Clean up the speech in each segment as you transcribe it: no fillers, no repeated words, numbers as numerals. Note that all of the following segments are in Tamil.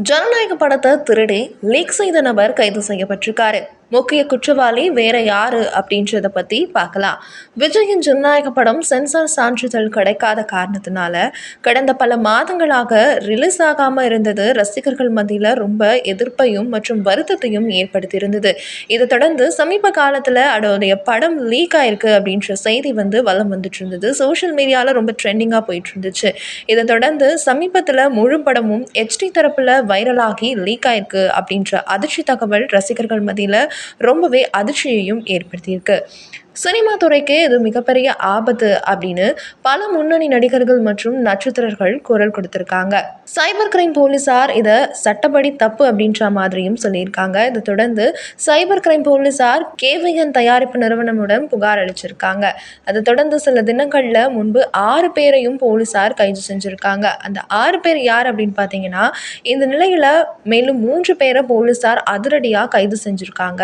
ஜனநாயக படத்தை திருடி லீக் செய்த நபர் கைது செய்யப்பட்டிருக்காரு. முக்கிய குற்றவாளி வேற யாரு அப்படின்றத பத்தி பார்க்கலாம். விஜயின் ஜனநாயக படம் சென்சார் சான்றிதழ் கிடைக்காத காரணத்தினால கடந்த பல மாதங்களாக ரிலீஸ் ஆகாம இருந்தது ரசிகர்கள் மத்தியில ரொம்ப எதிர்ப்பையும் மற்றும் வருத்தத்தையும் ஏற்படுத்தி இருந்தது. இதை தொடர்ந்து சமீப காலத்துல அதோடைய படம் லீக் ஆயிருக்கு அப்படின்ற செய்தி வலம் வந்துட்டு இருந்தது. சோஷியல் மீடியால ரொம்ப ட்ரெண்டிங்கா போயிட்டு இருந்துச்சு. இதை தொடர்ந்து சமீபத்துல முழு படமும் HD தரப்புல வைரலாகி லீக் ஆயிருக்கு அப்படின்ற அதிர்ச்சி தகவல் ரசிகர்கள் மத்தியில ரொம்பவே அதிர்ச்சியையும் ஏற்படுத்தியிருக்கு. சினிமா துறைக்கே இது மிகப்பெரிய ஆபத்து அப்படின்னு பல முன்னணி நடிகர்கள் மற்றும் நட்சத்திரர்கள் குரல் கொடுத்திருக்காங்க. சைபர் கிரைம் போலீசார் இதை சட்டப்படி தப்பு அப்படின்ற மாதிரியும் சொல்லியிருக்காங்க. இதை தொடர்ந்து சைபர் கிரைம் போலீசார் KVN தயாரிப்பு நிறுவனமுடன் புகார் அளிச்சிருக்காங்க. அதை தொடர்ந்து சில தினங்கள்ல முன்பு 6 பேரையும் போலீசார் கைது செஞ்சிருக்காங்க. அந்த 6 பேர் யார் அப்படின்னு பார்த்தீங்கன்னா, இந்த நிலையில மேலும் 3 பேரை போலீசார் அதிரடியா கைது செஞ்சிருக்காங்க.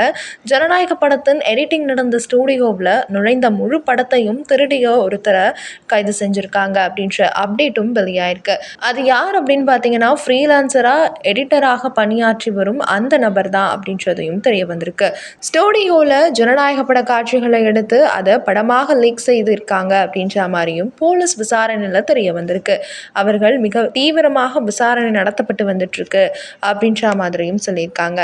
ஜனநாயக படத்தின் எடிட்டிங் நடந்த ஸ்டூடியோவில் நுழைந்த முழு படத்தையும் திருடிய ஒருத்தரை கைது செஞ்சிருக்காங்க அப்படின்ற அப்டேட்டும் வெளியாயிருக்கு. அது யார் அப்படின்னு பார்த்தீங்கன்னா, ஃப்ரீலான்சரா எடிட்டராக பணியாற்றி வரும் அந்த நபர் தான் அப்படின்றதையும் தெரிய வந்திருக்கு. ஸ்டூடியோவில் ஜனநாயக பட காட்சிகளை எடுத்து அதை படமாக லீக் செய்திருக்காங்க அப்படின்ற மாதிரியும் போலீஸ் விசாரணையில் தெரிய வந்திருக்கு. அவர்கள் மிக தீவிரமாக விசாரணை நடத்தப்பட்டு வந்துட்டு இருக்கு அப்படின்ற மாதிரியும் சொல்லியிருக்காங்க.